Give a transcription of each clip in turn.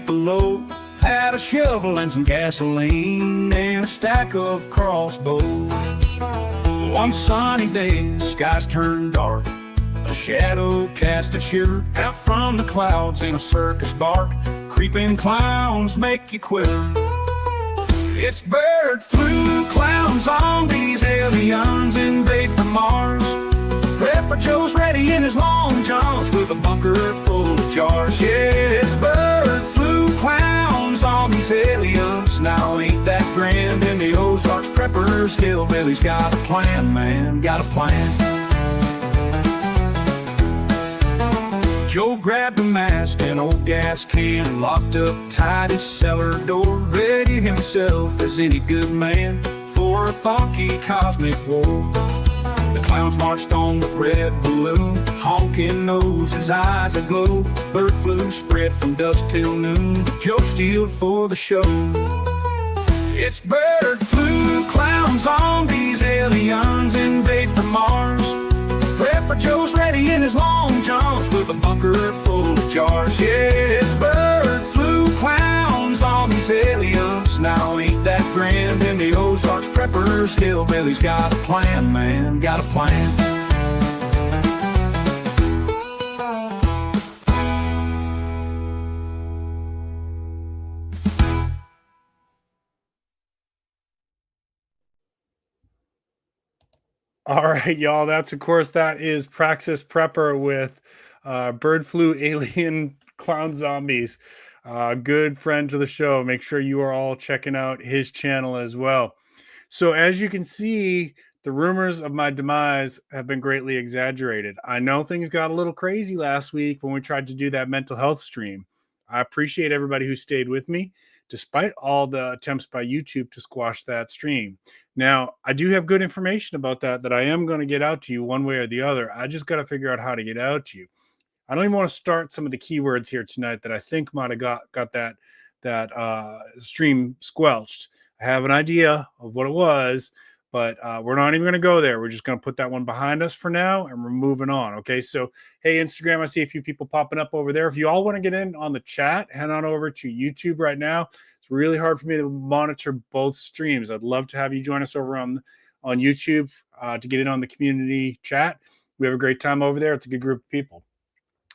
below had a shovel and some gasoline and a stack of crossbows. One sunny day, skies turned dark. A shadow cast a shiver out from the clouds in a circus bark. Creeping clowns make you quiver. It's bird flu, clown zombies, aliens invade from Mars. Prepper Joe's ready in his long johns with a bunker full of jars. Yeah, it's bird flu, clown zombies, aliens. Now ain't that grand in the Ozarks? Preppers, hillbillies got a plan, man, got a plan. Joe grabbed a mask and old gas can, locked up tight his cellar door, ready himself as any good man for a funky cosmic war. The clowns marched on with red balloon, honking noses, eyes aglow. Bird flu spread from dusk till noon, Joe steeled for the show. It's bird flu, clown zombies, aliens invade from Mars. Prepper Joe's ready in his long johns with a bunker full of jars. Yeah, it's bird flu, clown zombies, aliens. Now ain't that grand in the Ozarks? Preppers, hillbillies got a plan, man, got a plan. All right, y'all. That is Praxis Prepper with bird flu, alien, clown zombies. Good friend to the show. Make sure you are all checking out his channel as well. So as you can see, the rumors of my demise have been greatly exaggerated. I know things got a little crazy last week when we tried to do that mental health stream. I appreciate everybody who stayed with me, despite all the attempts by YouTube to squash that stream. Now, I do have good information about that I am going to get out to you one way or the other. I just got to figure out how to get out to you. I don't even want to start some of the keywords here tonight that I think might have got that stream squelched. I have an idea of what it was, but we're not even going to go there. We're just going to put that one behind us for now, and we're moving on. Okay, so hey, Instagram, I see a few people popping up over there. If you all want to get in on the chat, head on over to YouTube right now. It's really hard for me to monitor both streams. I'd love to have you join us over on YouTube to get in on the community chat. We have a great time over there. It's a good group of people.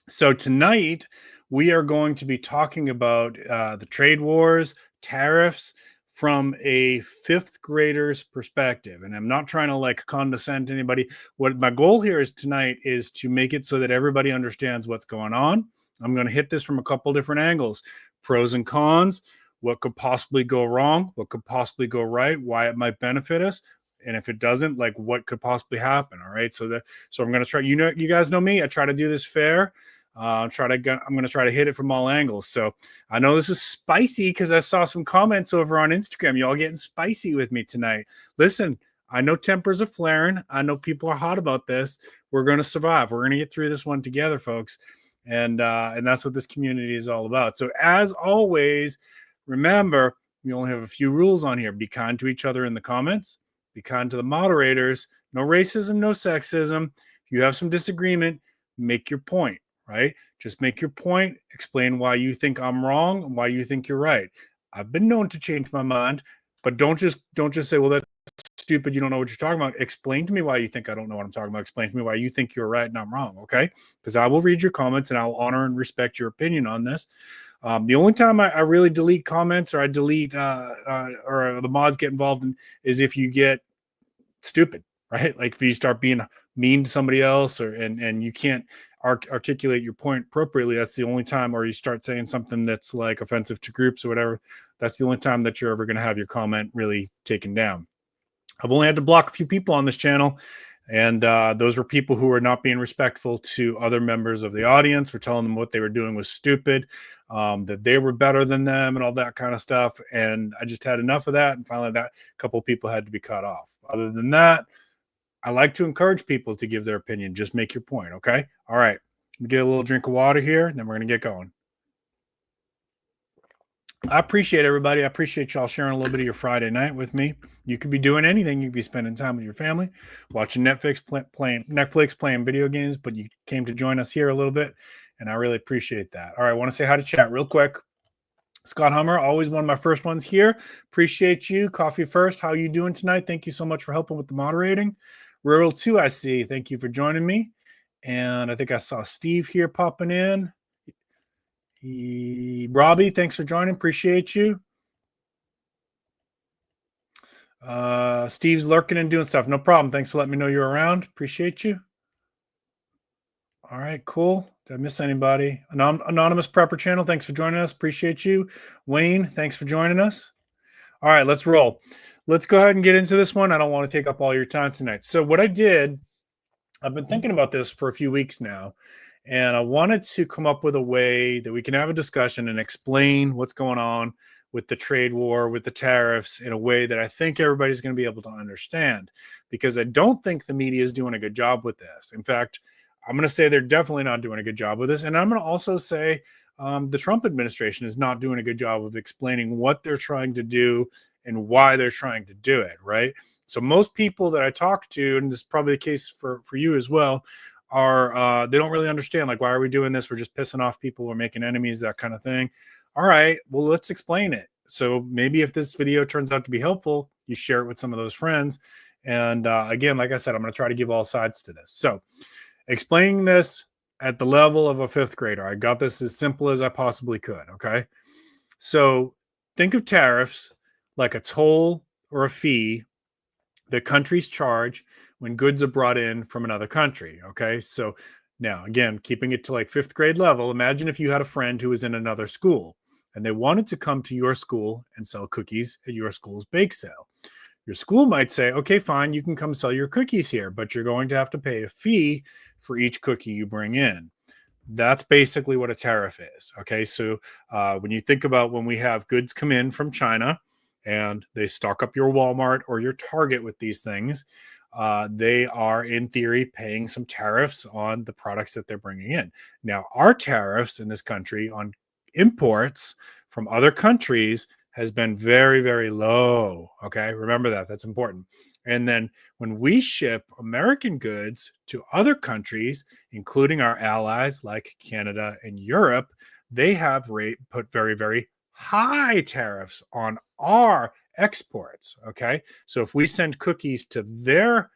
So tonight, we are going to be talking about the trade wars, tariffs, from a fifth grader's perspective. And I'm not trying to like condescend to anybody. What my goal here is tonight is to make it so that everybody understands what's going on. I'm going to hit this from a couple different angles, pros and cons, what could possibly go wrong, what could possibly go right, why it might benefit us. And if it doesn't, like what could possibly happen. All right. So I'm going to try, you guys know me. I try to do this fair. I'm going to try to hit it from all angles. So I know this is spicy because I saw some comments over on Instagram. Y'all getting spicy with me tonight. Listen, I know tempers are flaring. I know people are hot about this. We're going to survive. We're going to get through this one together, folks. And that's what this community is all about. So as always, remember, we only have a few rules on here. Be kind to each other in the comments. Be kind to the moderators. No racism, no sexism. If you have some disagreement, make your point. Right? Just make your point, explain why you think I'm wrong and why you think you're right. I've been known to change my mind, but don't just say, well, that's stupid. You don't know what you're talking about. Explain to me why you think I don't know what I'm talking about. Explain to me why you think you're right and I'm wrong. Okay. Because I will read your comments and I'll honor and respect your opinion on this. The only time I really delete comments or I delete or the mods get involved in is if you get stupid, right? Like if you start being mean to somebody else and you can't articulate your point appropriately, that's the only time, or you start saying something that's like offensive to groups or whatever, that's the only time that you're ever going to have your comment really taken down. I've only had to block a few people on this channel, and those were people who were not being respectful to other members of the audience. We're telling them what they were doing was stupid, that they were better than them and all that kind of stuff. And I just had enough of that, and finally that couple of people had to be cut off. Other than that, I like to encourage people to give their opinion. Just make your point, okay? All right. Get a little drink of water here, and then we're going to get going. I appreciate everybody. I appreciate y'all sharing a little bit of your Friday night with me. You could be doing anything. You could be spending time with your family, watching Netflix, playing video games, but you came to join us here a little bit, and I really appreciate that. All right, I want to say hi to chat real quick. Scott Hummer, always one of my first ones here. Appreciate you. Coffee first. How you doing tonight? Thank you so much for helping with the moderating. Rural 2, I see. Thank you for joining me. And I think I saw Steve here popping in. Robbie, thanks for joining. Appreciate you. Steve's lurking and doing stuff. No problem. Thanks for letting me know you're around. Appreciate you. All right, cool. Did I miss anybody? Anonymous Prepper Channel, thanks for joining us. Appreciate you. Wayne, thanks for joining us. All right, let's roll. Let's go ahead and get into this one. I don't want to take up all your time tonight. So what I did, I've been thinking about this for a few weeks now, and I wanted to come up with a way that we can have a discussion and explain what's going on with the trade war, with the tariffs, in a way that I think everybody's going to be able to understand, because I don't think the media is doing a good job with this. In fact, I'm going to say they're definitely not doing a good job with this. And I'm going to also say the Trump administration is not doing a good job of explaining what they're trying to do and why they're trying to do it, right? So most people that I talk to, and this is probably the case for you as well, are they don't really understand, like, why are we doing this? We're just pissing off people. We're making enemies, that kind of thing. All right, well, let's explain it. So maybe if this video turns out to be helpful, you share it with some of those friends. And again, like I said, I'm going to try to give all sides to this. So explaining this at the level of a fifth grader, I got this as simple as I possibly could, okay? So think of tariffs like a toll or a fee that countries charge when goods are brought in from another country, okay? So now, again, keeping it to like fifth grade level, imagine if you had a friend who was in another school and they wanted to come to your school and sell cookies at your school's bake sale. Your school might say, okay, fine, you can come sell your cookies here, but you're going to have to pay a fee for each cookie you bring in. That's basically what a tariff is. Okay, so when you think about when we have goods come in from China and they stock up your Walmart or your Target with these things, they are in theory paying some tariffs on the products that they're bringing in. Now, our tariffs in this country on imports from other countries has been very, very low. Okay, remember that. That's important. And then when we ship American goods to other countries, including our allies like Canada and Europe, they have put very, very high tariffs on our exports. Okay, so if we send cookies to their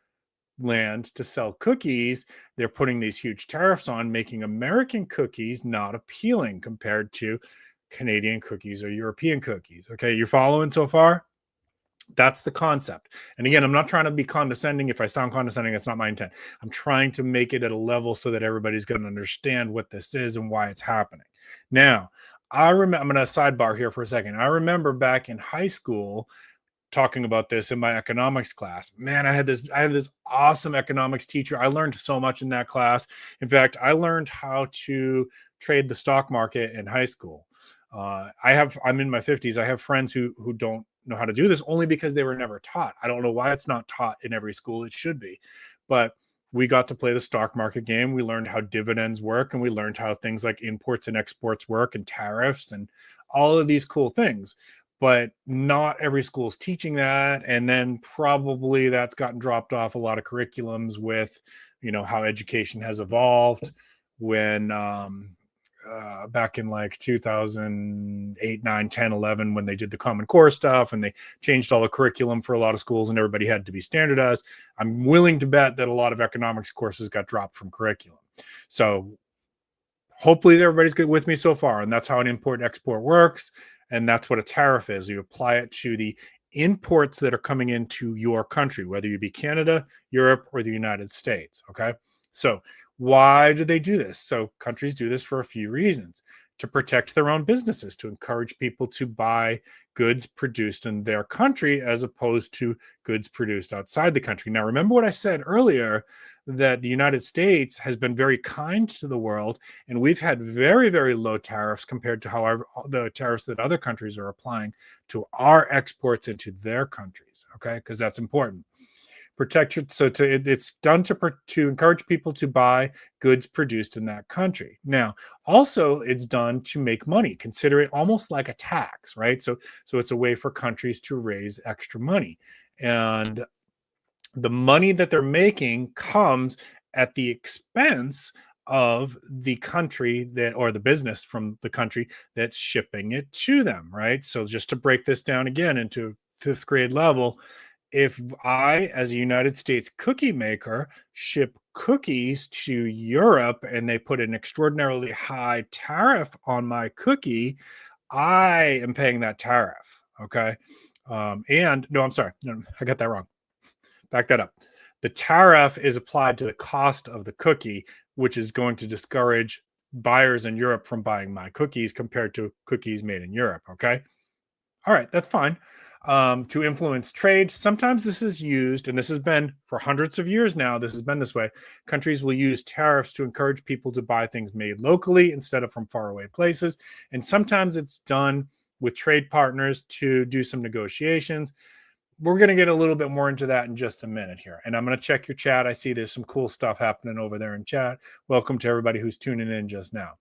land to sell cookies, they're putting these huge tariffs on, making American cookies not appealing compared to Canadian cookies or European cookies. Okay, you're following so far? That's the concept. And again, I'm not trying to be condescending. If I sound condescending, that's not my intent. I'm trying to make it at a level so that everybody's going to understand what this is and why it's happening. Now, I'm going to sidebar here for a second. I remember back in high school talking about this in my economics class. Man, I had this awesome economics teacher. I learned so much in that class. In fact, I learned how to trade the stock market in high school. I'm in my 50s. I have friends who don't know how to do this only because they were never taught. I don't know why it's not taught in every school. It should be. But we got to play the stock market game. We learned how dividends work, and we learned how things like imports and exports work and tariffs and all of these cool things. But not every school is teaching that. And then probably that's gotten dropped off a lot of curriculums with, how education has evolved when back in like 2008, 9, 10, 11, when they did the Common Core stuff and they changed all the curriculum for a lot of schools and everybody had to be standardized. I'm willing to bet that a lot of economics courses got dropped from curriculum. So hopefully everybody's good with me so far. And that's how an import-export works. And that's what a tariff is. You apply it to the imports that are coming into your country, whether you be Canada, Europe, or the United States. Okay. So why do they do this? So countries do this for a few reasons: to protect their own businesses, to encourage people to buy goods produced in their country as opposed to goods produced outside the country. Now, remember what I said earlier, that the United States has been very kind to the world, and we've had very, very low tariffs compared to however the tariffs that other countries are applying to our exports into their countries. Okay, because that's important. It's done to encourage people to buy goods produced in that country. Now, also, it's done to make money. Consider it almost like a tax, right? So it's a way for countries to raise extra money, and the money that they're making comes at the expense of the country that, or the business from the country that's shipping it to them, right? So just to break this down again into fifth grade level, if I, as a United States cookie maker, ship cookies to Europe and they put an extraordinarily high tariff on my cookie, I am paying that tariff. Okay. And no, I'm sorry. No, I got that wrong. Back that up. The tariff is applied to the cost of the cookie, which is going to discourage buyers in Europe from buying my cookies compared to cookies made in Europe. Okay. All right. That's fine. To influence trade. Sometimes this is used, and this has been for hundreds of years now. This has been this way. Countries will use tariffs to encourage people to buy things made locally instead of from faraway places. And sometimes it's done with trade partners to do some negotiations. We're going to get a little bit more into that in just a minute here. And I'm going to check your chat. I see there's some cool stuff happening over there in chat. Welcome to everybody who's tuning in just now.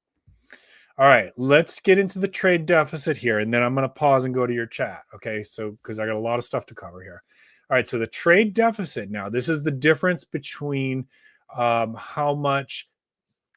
All right, let's get into the trade deficit here, and then I'm going to pause and go to your chat, okay? So, because I got a lot of stuff to cover here. All right, so the trade deficit now, this is the difference between how much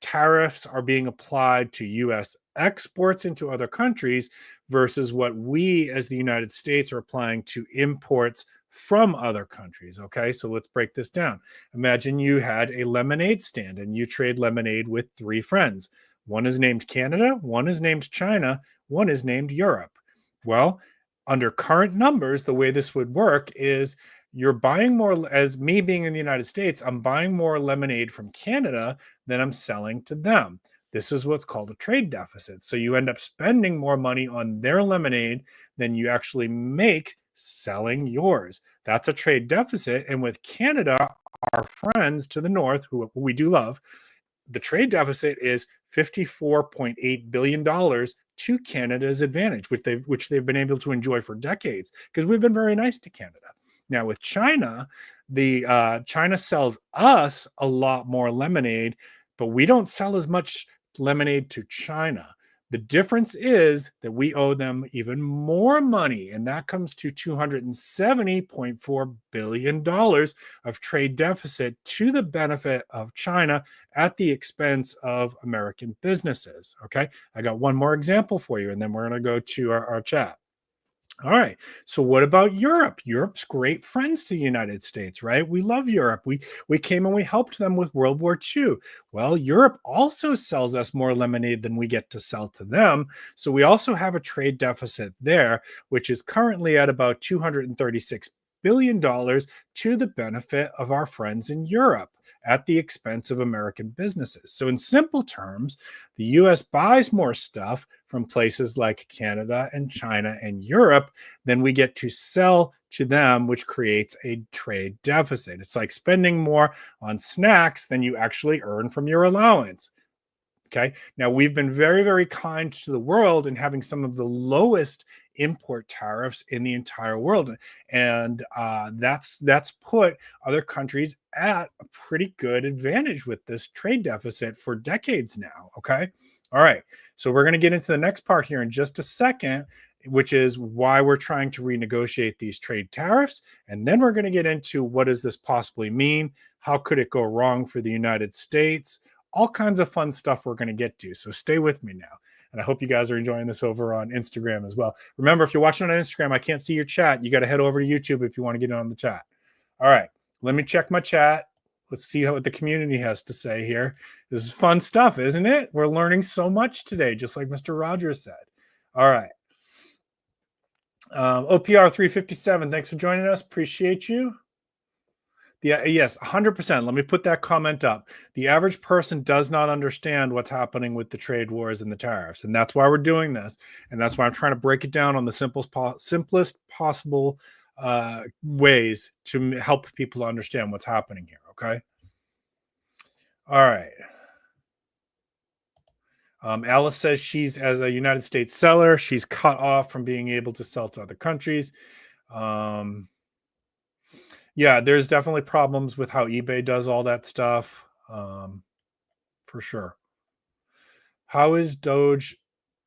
tariffs are being applied to U.S. exports into other countries versus what we as the United States are applying to imports from other countries, okay? So let's break this down. Imagine you had a lemonade stand and you trade lemonade with 3 friends. One is named Canada, one is named China, one is named Europe. Well, under current numbers, the way this would work is you're buying more, as me being in the United States, I'm buying more lemonade from Canada than I'm selling to them. This is what's called a trade deficit. So you end up spending more money on their lemonade than you actually make selling yours. That's a trade deficit. And with Canada, our friends to the north, who we do love, the trade deficit is $54.8 billion to Canada's advantage, which they've been able to enjoy for decades because we've been very nice to Canada. Now with China, China sells us a lot more lemonade, but we don't sell as much lemonade to China. The difference is that we owe them even more money, and that comes to $270.4 billion of trade deficit to the benefit of China at the expense of American businesses. Okay, I got one more example for you, and then we're going to go to our chat. All right. So what about Europe? Europe's great friends to the United States, right? We love Europe. We came and we helped them with World War II. Well, Europe also sells us more lemonade than we get to sell to them. So we also have a trade deficit there, which is currently at about $236 billion to the benefit of our friends in Europe at the expense of American businesses. So in simple terms, the US buys more stuff from places like Canada and China and Europe than we get to sell to them, which creates a trade deficit. It's like spending more on snacks than you actually earn from your allowance. Okay. Now, we've been very, very kind to the world in having some of the lowest import tariffs in the entire world. And that's put other countries at a pretty good advantage with this trade deficit for decades now. Okay. All right. So we're going to get into the next part here in just a second, which is why we're trying to renegotiate these trade tariffs. And then we're going to get into what does this possibly mean? How could it go wrong for the United States? All kinds of fun stuff we're going to get to. So stay with me now. And I hope you guys are enjoying this over on Instagram as well. Remember, if you're watching on Instagram, I can't see your chat. You got to head over to YouTube if you want to get on the chat. All right. Let me check my chat. Let's see what the community has to say here. This is fun stuff, isn't it? We're learning so much today, just like Mr. Rogers said. All right. OPR 357, thanks for joining us. Appreciate you. Yes, 100%. Let me put that comment up. The average person does not understand what's happening with the trade wars and the tariffs. And that's why we're doing this. And that's why I'm trying to break it down on the simplest possible ways to help people understand what's happening here. Okay. All right. Alice says she's, as a United States seller, she's cut off from being able to sell to other countries. Yeah, there's definitely problems with how eBay does all that stuff, for sure. How is Doge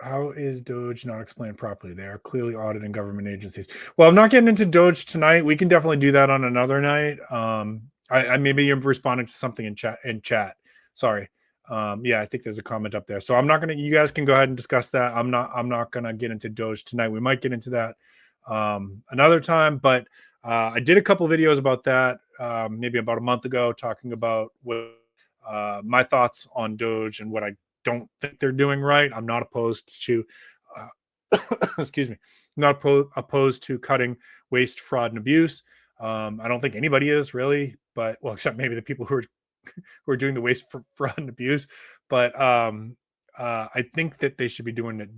not explained properly? They are clearly auditing government agencies. Well, I'm not getting into Doge tonight. We can definitely do that on another night. I maybe you're responding to something in chat. Sorry. Yeah, I think there's a comment up there. So I'm not gonna. You guys can go ahead and discuss that. I'm not gonna get into Doge tonight. We might get into that another time. But I did a couple videos about that maybe about a month ago, talking about what my thoughts on Doge and what I don't think they're doing right. I'm not opposed to. Excuse me. Not opposed to cutting waste, fraud, and abuse. I don't think anybody is really, but well, except maybe the people who are doing the waste, fraud, and abuse. But I think that they should be doing it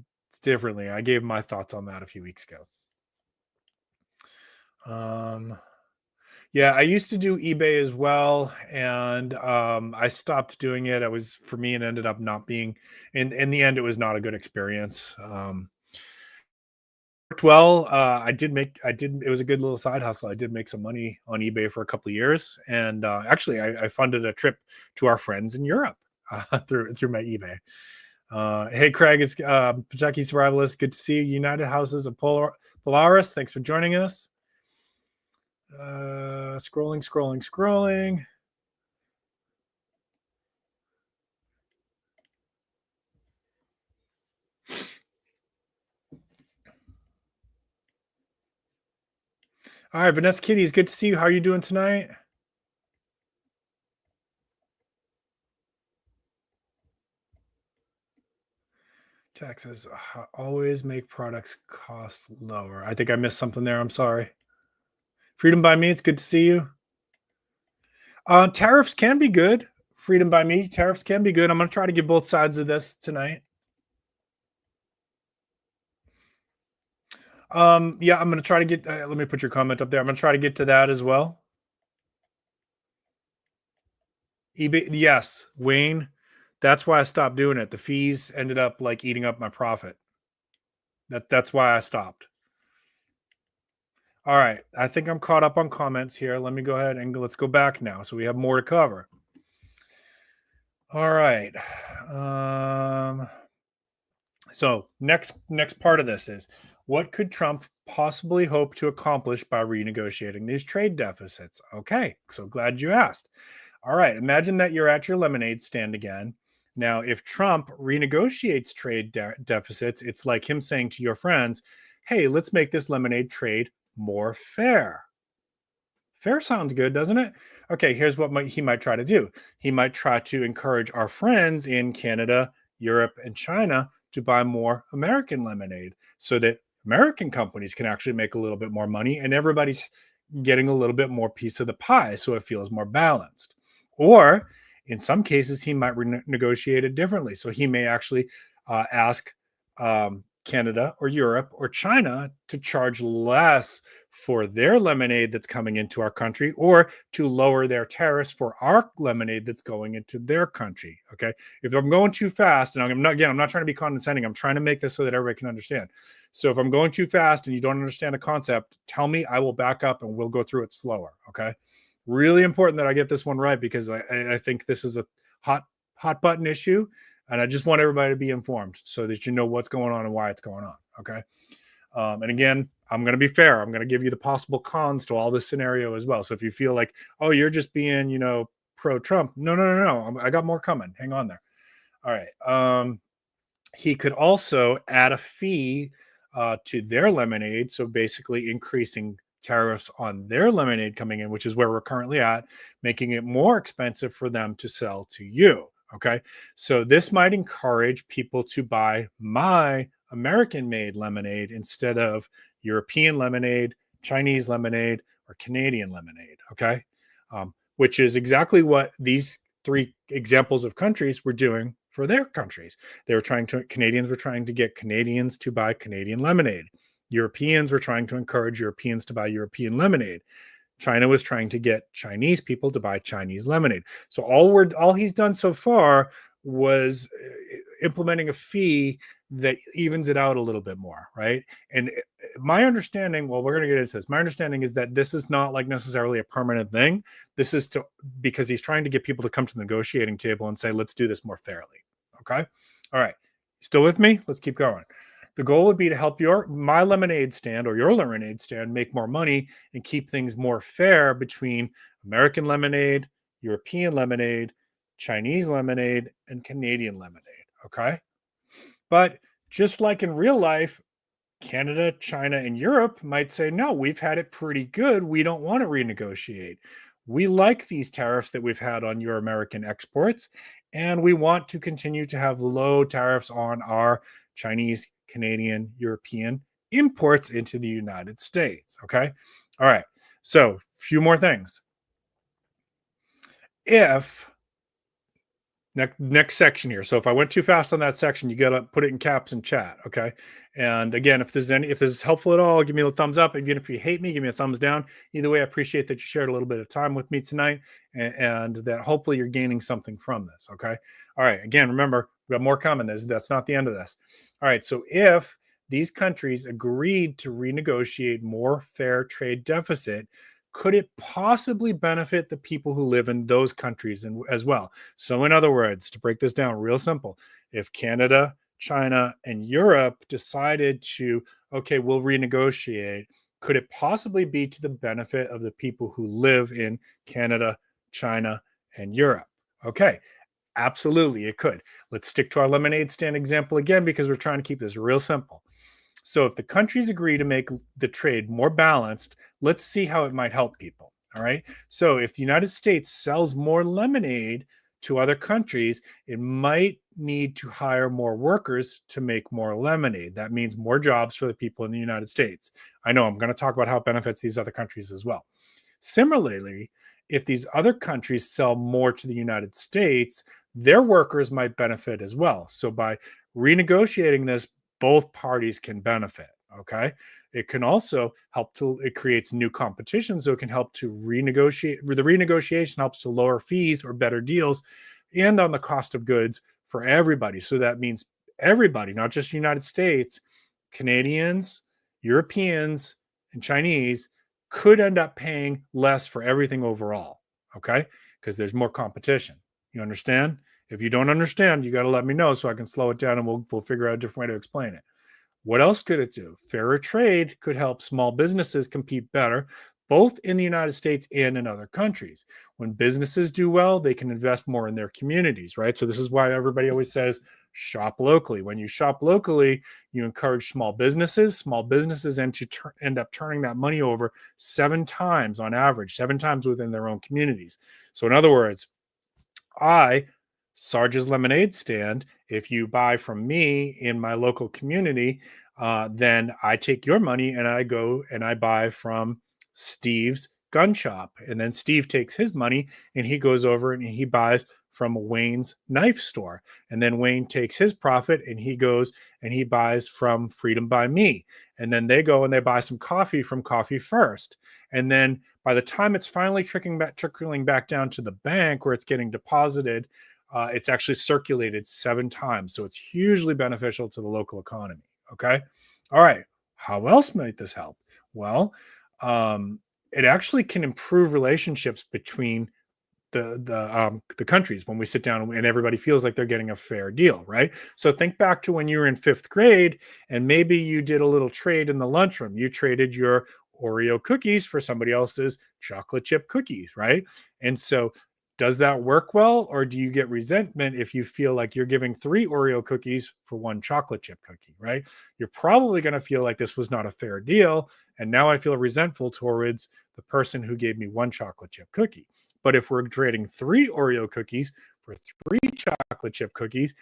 differently. I gave my thoughts on that a few weeks ago. Yeah, I used to do eBay as well, and I stopped doing it. For me, it ended up not being. In the end, it was not a good experience. Worked well. It was a good little side hustle. I did make some money on eBay for a couple of years, and actually I funded a trip to our friends in Europe through my eBay. Hey Craig, it's Pachaki Survivalist. Good to see you. United Houses of Polaris, thanks for joining us. Scrolling. All right, Vanessa Kitties, good to see you. How are you doing tonight? Taxes always make products cost lower. I think I missed something there. I'm sorry. Freedom by me, it's good to see you. Tariffs can be good. Freedom by me, tariffs can be good. I'm going to try to get both sides of this tonight. Yeah, I'm going to try to get, let me put your comment up there. I'm going to try to get to that as well. eBay, yes, Wayne, that's why I stopped doing it. The fees ended up like eating up my profit. That's why I stopped. All right, I think I'm caught up on comments here. Let me go ahead and let's go back now. So we have more to cover. All right. So next part of this is, what could Trump possibly hope to accomplish by renegotiating these trade deficits? Okay, so glad you asked. All right, imagine that you're at your lemonade stand again. Now, if Trump renegotiates trade deficits, it's like him saying to your friends, hey, let's make this lemonade trade more fair. Fair sounds good, doesn't it? Okay, here's what he might try to do. He might try to encourage our friends in Canada, Europe, and China to buy more American lemonade so that American companies can actually make a little bit more money and everybody's getting a little bit more piece of the pie so it feels more balanced. Or in some cases, he might negotiate it differently. So he may actually ask Canada or Europe or China to charge less for their lemonade that's coming into our country, or to lower their tariffs for our lemonade that's going into their country. Okay. If I'm going too fast, and I'm not trying to be condescending, I'm trying to make this so that everybody can understand. So if I'm going too fast and you don't understand a concept, tell me, I will back up and we'll go through it slower. Okay. Really important that I get this one right, because I think this is a hot button issue. And I just want everybody to be informed so that you know what's going on and why it's going on. Okay. And again, I'm going to be fair. I'm going to give you the possible cons to all this scenario as well. So if you feel like, oh, you're just being, pro-Trump. No. I got more coming. Hang on there. All right. He could also add a fee to their lemonade. So basically increasing tariffs on their lemonade coming in, which is where we're currently at, making it more expensive for them to sell to you. Okay. So this might encourage people to buy my American-made lemonade instead of European lemonade, Chinese lemonade, or Canadian lemonade. Okay. Which is exactly what these three examples of countries were doing for their countries. Canadians were trying to get Canadians to buy Canadian lemonade. Europeans were trying to encourage Europeans to buy European lemonade. China was trying to get Chinese people to buy Chinese lemonade. So all he's done so far was implementing a fee that evens it out a little bit more, right? And my understanding, well, we're going to get into this. My understanding is that this is not like necessarily a permanent thing. This is because he's trying to get people to come to the negotiating table and say, let's do this more fairly. Okay. All right. Still with me? Let's keep going. The goal would be to help my lemonade stand or your lemonade stand make more money and keep things more fair between American lemonade, European lemonade, Chinese lemonade, and Canadian lemonade. Okay. But just like in real life, Canada, China, and Europe might say, no, we've had it pretty good. We don't want to renegotiate. We like these tariffs that we've had on your American exports, and we want to continue to have low tariffs on our Chinese, Canadian, European imports into the United States. Okay. All right. So, a few more things. If next section here. So if I went too fast on that section, you got to put it in caps and chat. Okay. And again, if this is helpful at all, give me a thumbs up. Even if you hate me, give me a thumbs down. Either way, I appreciate that you shared a little bit of time with me tonight, and that hopefully you're gaining something from this. Okay. All right. Again, remember, we got more coming. That's not the end of this. All right. So if these countries agreed to renegotiate more fair trade deficit, could it possibly benefit the people who live in those countries as well? So in other words, to break this down real simple, if Canada, China, and Europe decided to, okay, we'll renegotiate, could it possibly be to the benefit of the people who live in Canada, China, and Europe? Okay, absolutely, it could. Let's stick to our lemonade stand example again, because we're trying to keep this real simple. So if the countries agree to make the trade more balanced, let's see how it might help people. All right. So if the United States sells more lemonade to other countries, it might need to hire more workers to make more lemonade. That means more jobs for the people in the United States. I know I'm going to talk about how it benefits these other countries as well. Similarly, if these other countries sell more to the United States, their workers might benefit as well. So by renegotiating this, both parties can benefit. Okay. It can also help it creates new competition. So it can help to renegotiate. The renegotiation helps to lower fees or better deals and on the cost of goods for everybody. So that means everybody, not just the United States, Canadians, Europeans, and Chinese could end up paying less for everything overall. Okay. Because there's more competition. You understand? If you don't understand, you got to let me know so I can slow it down, and we'll figure out a different way to explain it. What else could it do? Fairer trade could help small businesses compete better, both in the United States and in other countries. When businesses do well, they can invest more in their communities, right? So this is why everybody always says shop locally. When you shop locally, you encourage small businesses. Small businesses end up turning that money over 7 times on average, 7 times within their own communities. So in other words, Sarge's lemonade stand, if you buy from me in my local community, then I take your money and I go and I buy from Steve's gun shop. And then Steve takes his money and he goes over and he buys from Wayne's knife store. And then Wayne takes his profit and he goes and he buys from Freedom by Me. And then they go and they buy some coffee from Coffee First. And then by the time it's finally trickling back down to the bank where it's getting deposited, it's actually circulated 7 times. So it's hugely beneficial to the local economy. Okay. All right. How else might this help? Well, it actually can improve relationships between the countries when we sit down and everybody feels like they're getting a fair deal, right? So think back to when you were in 5th grade and maybe you did a little trade in the lunchroom. You traded your Oreo cookies for somebody else's chocolate chip cookies, right? And so does that work well, or do you get resentment if you feel like you're giving 3 Oreo cookies for 1 chocolate chip cookie, right? You're probably going to feel like this was not a fair deal, and now I feel resentful towards the person who gave me 1 chocolate chip cookie. But if we're trading 3 Oreo cookies for 3 chocolate chip cookies,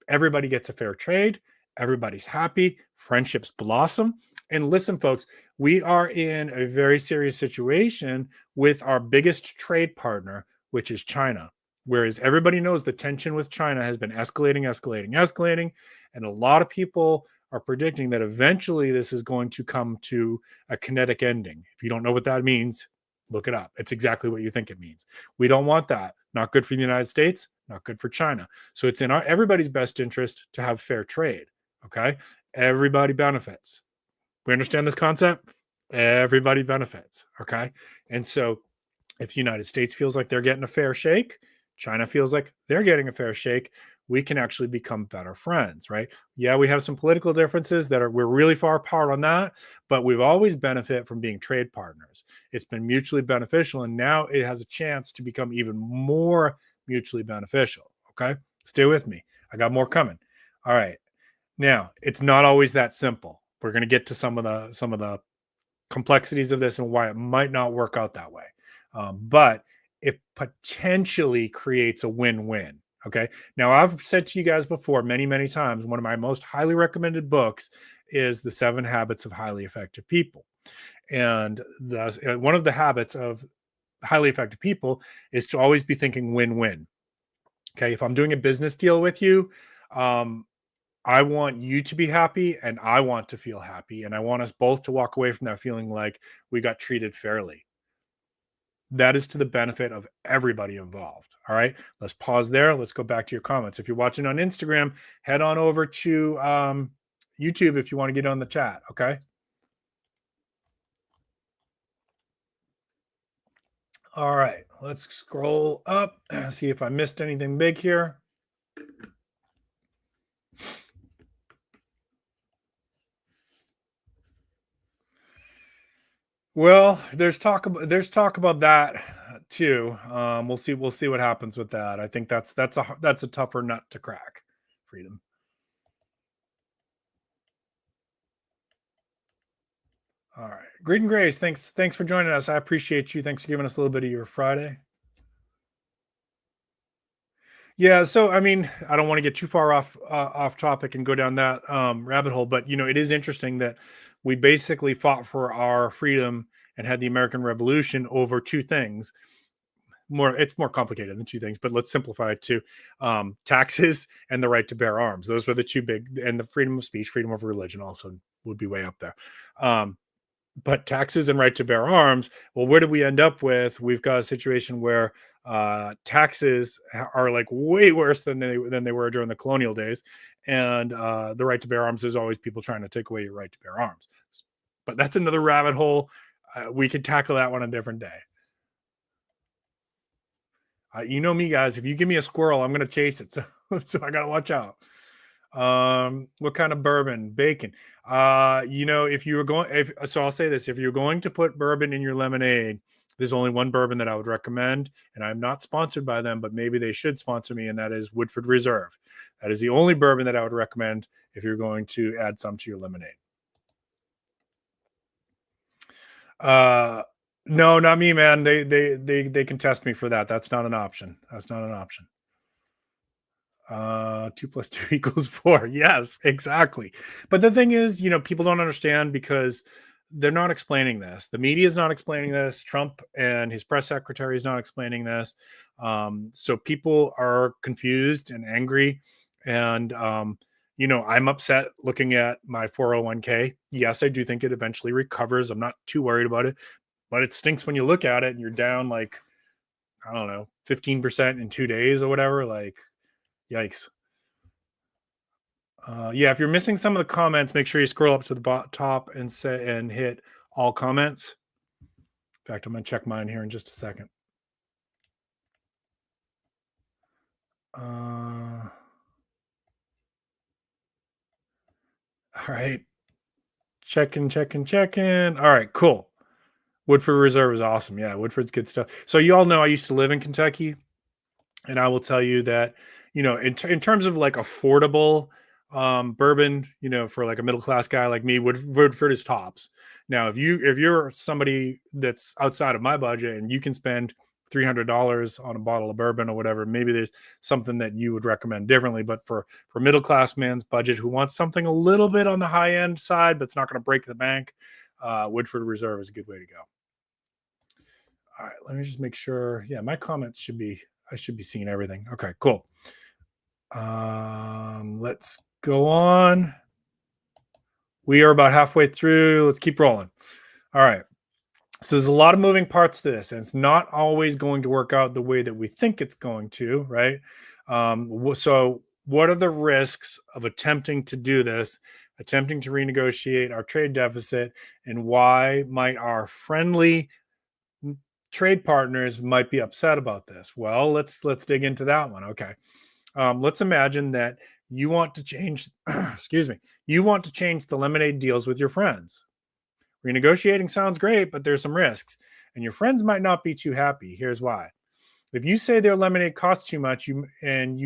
everybody gets a fair trade, everybody's happy, friendships blossom. And listen, folks, we are in a very serious situation with our biggest trade partner, which is China. Whereas everybody knows the tension with China has been escalating. And a lot of people are predicting that eventually this is going to come to a kinetic ending. If you don't know what that means, look it up. It's exactly what you think it means. We don't want that. Not good for the United States, not good for China. So it's in everybody's best interest to have fair trade. Okay. Everybody benefits. We understand this concept? Everybody benefits. Okay. And so if the United States feels like they're getting a fair shake, China feels like they're getting a fair shake, we can actually become better friends, right? Yeah, we have some political differences we're really far apart on that, but we've always benefit from being trade partners. It's been mutually beneficial, and now it has a chance to become even more mutually beneficial. Okay, stay with me. I got more coming. All right. Now, it's not always that simple. We're going to get to some of the complexities of this and why it might not work out that way. But it potentially creates a win-win. Okay. Now, I've said to you guys before many, many times, one of my most highly recommended books is The 7 Habits of Highly Effective People. And one of the habits of highly effective people is to always be thinking win-win. Okay. If I'm doing a business deal with you, I want you to be happy and I want to feel happy. And I want us both to walk away from that feeling like we got treated fairly. That is to the benefit of everybody involved. All right. Let's pause there. Let's go back to your comments. If you're watching on Instagram, head on over to YouTube if you want to get on the chat. Okay. All right. Let's scroll up, see if I missed anything big here. Well, there's talk about that too. We'll see what happens with that. I think that's a tougher nut to crack. Freedom. All right, Greed and Grace. Thanks for joining us. I appreciate you. Thanks for giving us a little bit of your Friday. Yeah, so I mean, I don't want to get too far off topic and go down that rabbit hole, but it is interesting that we basically fought for our freedom and had the American Revolution over two things. It's more complicated than two things, but let's simplify it to taxes and the right to bear arms. Those were the two big, and the freedom of speech, freedom of religion also would be way up there. But taxes and right to bear arms, well, where did we end up with? We've got a situation where taxes are like way worse than they were during the colonial days, and the right to bear arms is always people trying to take away your right to bear arms. But that's another rabbit hole. We could tackle that one a different day. You know me, guys. If you give me a squirrel, I'm going to chase it. So I got to watch out. What kind of bourbon? Bacon. If you were going, so I'll say this: if you're going to put bourbon in your lemonade, there's only one bourbon that I would recommend, and I'm not sponsored by them, but maybe they should sponsor me, and that is Woodford Reserve. That is the only bourbon that I would recommend if you're going to add some to your lemonade. No, not me, man. They can test me for that. That's not an option. 2 + 2 = 4. Yes, exactly. But the thing is, people don't understand because they're not explaining this. The media is not explaining this. Trump and his press secretary is not explaining this. So people are confused and angry. And, I'm upset looking at my 401k. Yes, I do think it eventually recovers. I'm not too worried about it, but it stinks when you look at it and you're down like, I don't know, 15% in 2 days or whatever. Like, yikes. Yeah, if you're missing some of the comments, make sure you scroll up to the top and hit all comments. In fact, I'm going to check mine here in just a second. All right. Checking. All right, cool. Woodford Reserve is awesome. Yeah, Woodford's good stuff. So you all know I used to live in Kentucky, and I will tell you that, in terms of like affordable bourbon, for like a middle class guy like me, Woodford is tops. Now, if you're somebody that's outside of my budget and you can spend $300 on a bottle of bourbon or whatever, maybe there's something that you would recommend differently. But for middle class man's budget who wants something a little bit on the high end side, but it's not going to break the bank, Woodford Reserve is a good way to go. All right, let me just make sure. Yeah, my comments I should be seeing everything. Okay, cool. Let's go on. We are about halfway through. Let's keep rolling. All right. So there's a lot of moving parts to this, and it's not always going to work out the way that we think it's going to, right? So what are the risks of attempting to do this, attempting to renegotiate our trade deficit, and why might our friendly trade partners might be upset about this? Well, let's dig into that one. Okay. Let's imagine that you want to change, you want to change the lemonade deals with your friends. Renegotiating sounds great, but there's some risks, and your friends might not be too happy. Here's why. If you say their lemonade costs too much, you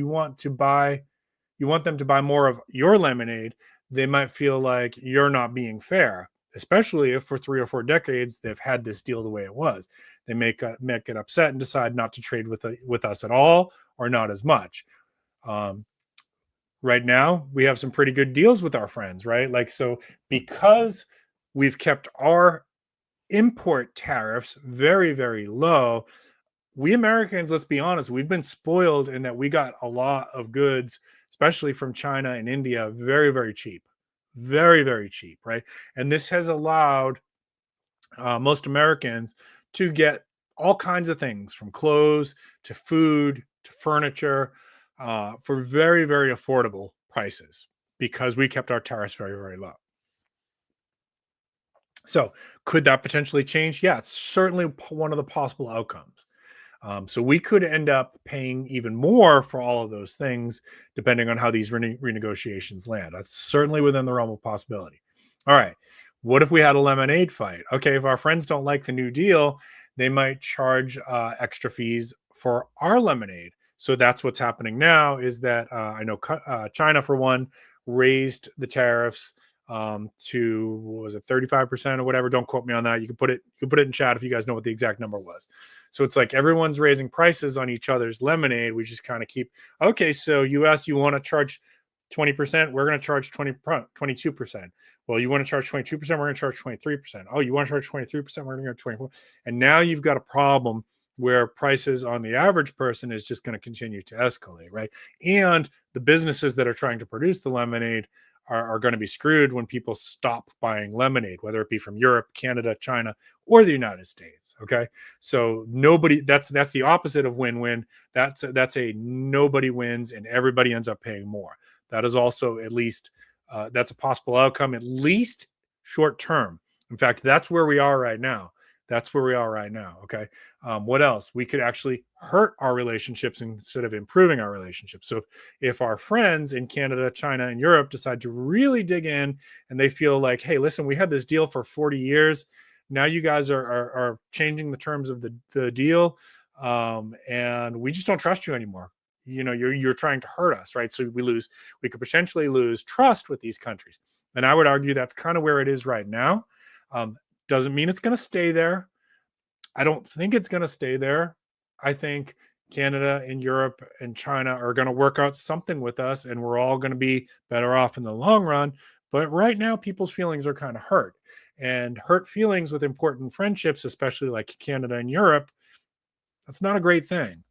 want them to buy more of your lemonade, they might feel like you're not being fair, especially if for 3 or 4 decades they've had this deal the way it was. They may get upset and decide not to trade with us at all or not as much. Right now, we have some pretty good deals with our friends, right? Like, so because we've kept our import tariffs very, very low, we Americans, let's be honest, we've been spoiled in that we got a lot of goods, especially from China and India, very, very cheap, very, very cheap, right? And this has allowed most Americans to get all kinds of things, from clothes to food to furniture, for very, very affordable prices, because we kept our tariffs very, very low. So could that potentially change? Yeah, it's certainly one of the possible outcomes. So we could end up paying even more for all of those things, depending on how these renegotiations land. That's certainly within the realm of possibility. All right. What if we had a lemonade fight? Okay, if our friends don't like the new deal, they might charge extra fees for our lemonade. So that's what's happening now, is that I know China, for one, raised the tariffs to, what was it, 35% or whatever. Don't quote me on that. You can put it in chat if you guys know what the exact number was. So it's like everyone's raising prices on each other's lemonade. We just kind of keep, okay, so US, you want to charge 20%, we're going to charge 22%. Well, you want to charge 22%, we're going to charge 23%. Oh, you want to charge 23%, we're going to go 24%. And now you've got a problem where prices on the average person is just going to continue to escalate, right? And the businesses that are trying to produce the lemonade are going to be screwed when people stop buying lemonade, whether it be from Europe, Canada, China, or the United States. Okay, so nobody. That's the opposite of win-win. That's a nobody wins and everybody ends up paying more. That is also, at least that's a possible outcome, at least short term. In fact, that's where we are right now. That's where we are right now. Okay. What else? We could actually hurt our relationships instead of improving our relationships. So if our friends in Canada, China, and Europe decide to really dig in and they feel like, hey, listen, we had this deal for 40 years. Now you guys are changing the terms of the deal. And we just don't trust you anymore. You know, you're trying to hurt us, right? So we could potentially lose trust with these countries. And I would argue that's kind of where it is right now. Doesn't mean it's going to stay there. I don't think it's going to stay there. I think Canada and Europe and China are going to work out something with us, and we're all going to be better off in the long run. But right now, people's feelings are kind of hurt. And hurt feelings with important friendships, especially like Canada and Europe, that's not a great thing.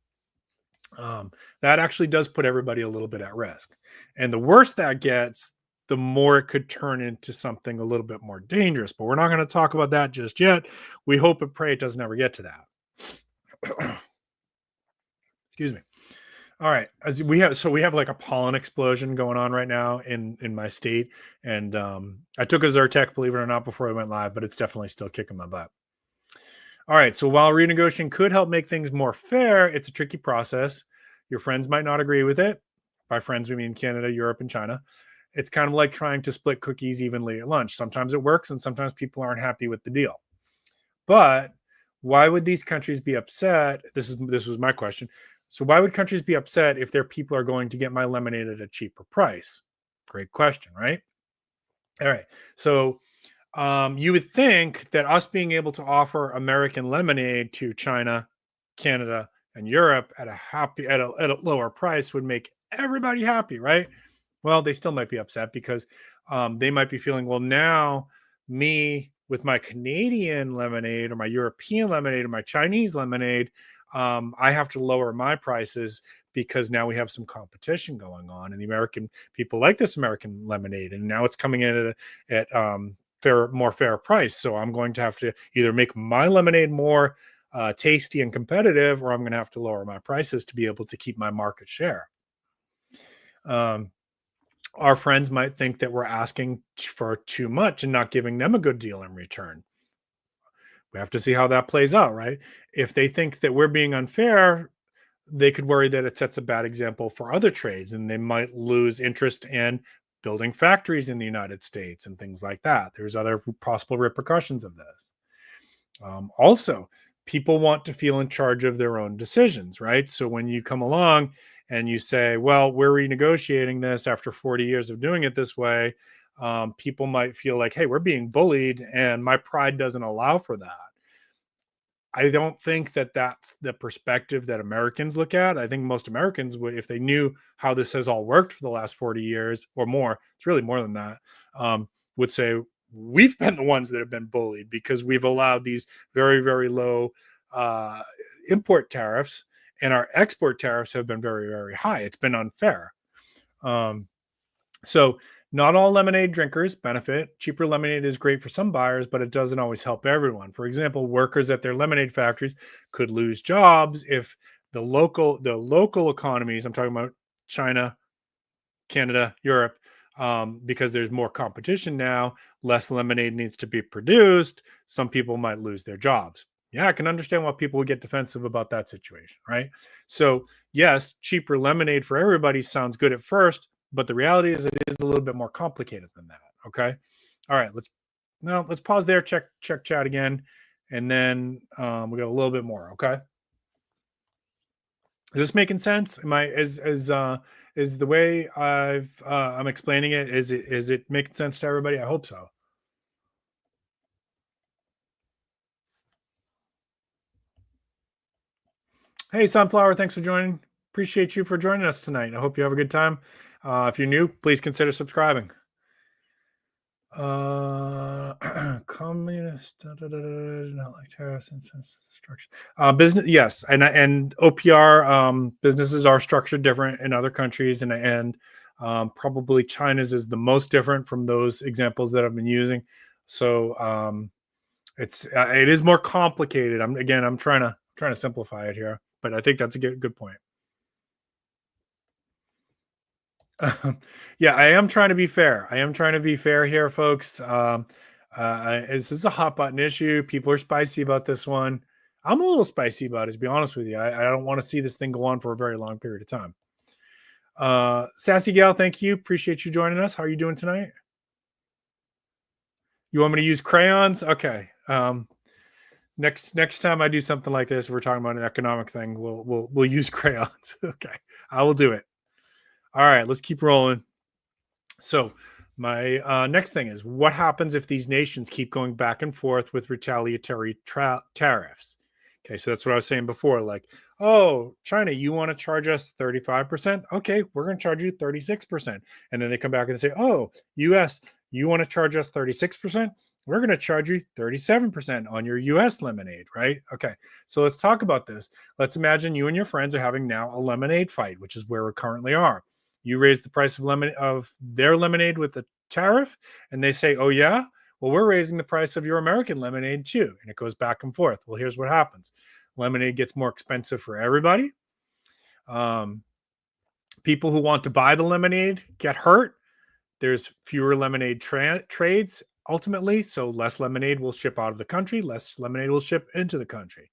That actually does put everybody a little bit at risk. And the worse that gets, the more it could turn into something a little bit more dangerous. But we're not going to talk about that just yet. We hope and pray it doesn't ever get to that. Excuse me. All right. We have like a pollen explosion going on right now in my state. And I took a Zyrtec, believe it or not, before I went live, but it's definitely still kicking my butt. All right. So while renegotiating could help make things more fair, it's a tricky process. Your friends might not agree with it. By friends, we mean Canada, Europe, and China. It's kind of like trying to split cookies evenly at lunch. Sometimes it works and sometimes people aren't happy with the deal. But why would these countries be upset? This was my question. So why would countries be upset if their people are going to get my lemonade at a cheaper price? Great question, right? All right. So you would think that us being able to offer American lemonade to China, Canada, and Europe at a lower price would make everybody happy, right? Well, they still might be upset because they might be feeling, well, now me with my Canadian lemonade or my European lemonade or my Chinese lemonade, I have to lower my prices because now we have some competition going on, and the American people like this American lemonade, and now it's coming in at more fair price. So I'm going to have to either make my lemonade more tasty and competitive, or I'm going to have to lower my prices to be able to keep my market share. Our friends might think that we're asking for too much and not giving them a good deal in return. We have to see how that plays out, right? If they think that we're being unfair, they could worry that it sets a bad example for other trades, and they might lose interest in building factories in the United States and things like that. There's other possible repercussions of this. Also, people want to feel in charge of their own decisions, right? So when you come along and you say, well, we're renegotiating this after 40 years of doing it this way, people might feel like, hey, we're being bullied and my pride doesn't allow for that. I don't think that that's the perspective that Americans look at. I think most Americans would, if they knew how this has all worked for the last 40 years or more, it's really more than that, would say, we've been the ones that have been bullied because we've allowed these very, very low import tariffs, and our export tariffs have been very, very high. It's been unfair. So not all lemonade drinkers benefit. Cheaper lemonade is great for some buyers, but it doesn't always help everyone. For example, workers at their lemonade factories could lose jobs if the local economies, I'm talking about China, Canada, Europe, because there's more competition now, less lemonade needs to be produced. Some people might lose their jobs. Yeah, I can understand why people would get defensive about that situation, right? So yes, cheaper lemonade for everybody sounds good at first, but the reality is it is a little bit more complicated than that. Okay. All right. Let's pause there. Check chat again. And then we got a little bit more. Okay. Is this making sense? Is the way I'm explaining it, is it making sense to everybody? I hope so. Hey, Sunflower, thanks for joining. Appreciate you for joining us tonight. I hope you have a good time. If you're new, please consider subscribing. Communist, not like tariffs and structure. Business, yes, and OPR businesses are structured different in other countries, and probably China's is the most different from those examples that I've been using. So it is more complicated. I'm trying to simplify it here, but I think that's a good point. Yeah, I am trying to be fair. I am trying to be fair here, folks. This is a hot button issue. People are spicy about this one. I'm a little spicy about it, to be honest with you. I don't want to see this thing go on for a very long period of time. Sassy Gal, thank you. Appreciate you joining us. How are you doing tonight? You want me to use crayons? Okay. Next time I do something like this, we're talking about an economic thing. We'll use crayons. Okay, I will do it. All right, let's keep rolling. So my next thing is, what happens if these nations keep going back and forth with retaliatory tariffs? Okay, so that's what I was saying before. Like, oh, China, you want to charge us 35%? Okay, we're going to charge you 36%. And then they come back and say, oh, US, you want to charge us 36%? We're going to charge you 37% on your US lemonade, right? Okay, so let's talk about this. Let's imagine you and your friends are having now a lemonade fight, which is where we currently are. You raise the price of their lemonade with the tariff, and they say, oh, yeah? Well, we're raising the price of your American lemonade too. And it goes back and forth. Well, here's what happens. Lemonade gets more expensive for everybody. People who want to buy the lemonade get hurt. There's fewer lemonade trades ultimately. So less lemonade will ship out of the country. Less lemonade will ship into the country.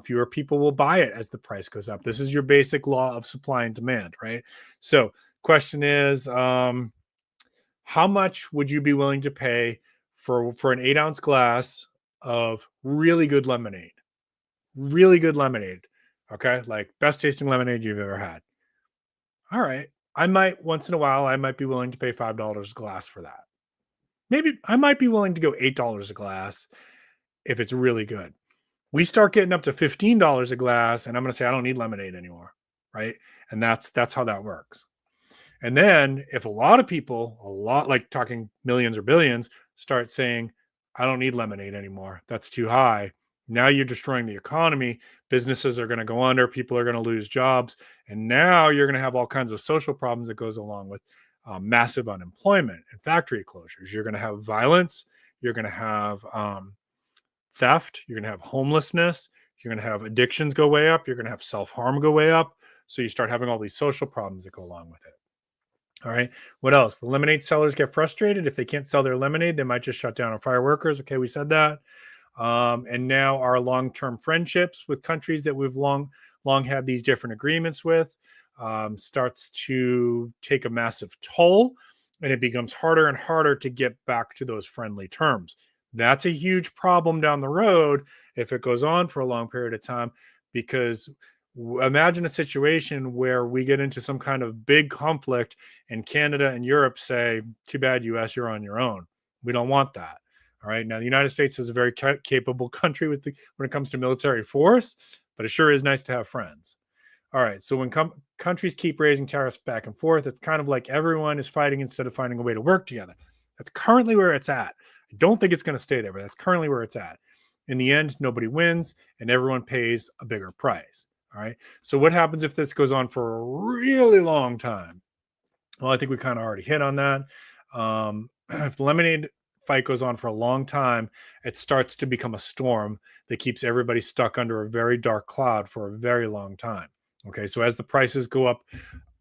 Fewer people will buy it as the price goes up. This is your basic law of supply and demand, right? So question is, how much would you be willing to pay for an 8-ounce glass of really good lemonade? Really good lemonade. Okay. Like best tasting lemonade you've ever had. All right. I might once in a while, I might be willing to pay $5 a glass for that. Maybe I might be willing to go $8 a glass if it's really good. We start getting up to $15 a glass, and I'm going to say I don't need lemonade anymore, right? And that's how that works. And then if a lot of people, like talking millions or billions, start saying, I don't need lemonade anymore, that's too high. Now you're destroying the economy. Businesses are going to go under. People are going to lose jobs. And now you're going to have all kinds of social problems that goes along with massive unemployment and factory closures. You're going to have violence. You're going to have theft. You're going to have homelessness. You're going to have addictions go way up. You're going to have self-harm go way up. So you start having all these social problems that go along with it. All right. What else? The lemonade sellers get frustrated. If they can't sell their lemonade, they might just shut down or fire workers. Okay, we said that. And now our long-term friendships with countries that we've long had these different agreements with starts to take a massive toll, and it becomes harder and harder to get back to those friendly terms. That's a huge problem down the road, if it goes on for a long period of time, because imagine a situation where we get into some kind of big conflict and Canada and Europe say, too bad, US, you're on your own. We don't want that. All right. Now, the United States is a very capable country when it comes to military force, but it sure is nice to have friends. All right. So when countries keep raising tariffs back and forth, it's kind of like everyone is fighting instead of finding a way to work together. That's currently where it's at. I don't think it's going to stay there, but that's currently where it's at. In the end, nobody wins and everyone pays a bigger price. All right. So what happens if this goes on for a really long time? Well, I think we kind of already hit on that. If the lemonade fight goes on for a long time, it starts to become a storm that keeps everybody stuck under a very dark cloud for a very long time. Okay. So as the prices go up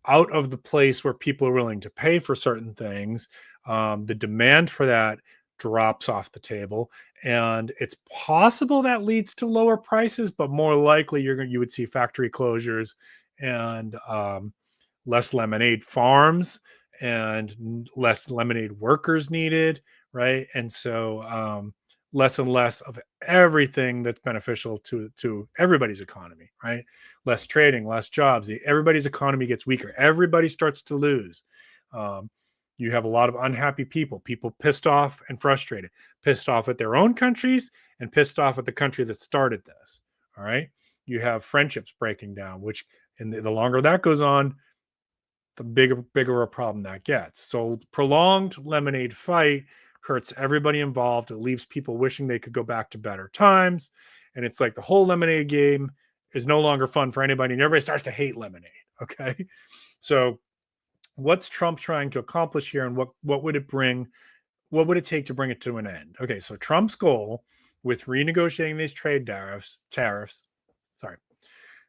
out of the place where people are willing to pay for certain things, the demand for that drops off the table, and it's possible that leads to lower prices, but more likely you would see factory closures and less lemonade farms and less lemonade workers needed, right? And so less and less of everything that's beneficial to everybody's economy, right? Less trading, less jobs. Everybody's economy gets weaker. Everybody starts to lose. You have a lot of unhappy people pissed off and frustrated, pissed off at their own countries and pissed off at the country that started this. All right. You have friendships breaking down, which, and the longer that goes on, the bigger a problem that gets. So prolonged lemonade fight hurts everybody involved. It leaves people wishing they could go back to better times. And it's like the whole lemonade game is no longer fun for anybody, and everybody starts to hate lemonade. Okay. So what's Trump trying to accomplish here, and what would it bring? What would it take to bring it to an end? Okay, so Trump's goal with renegotiating these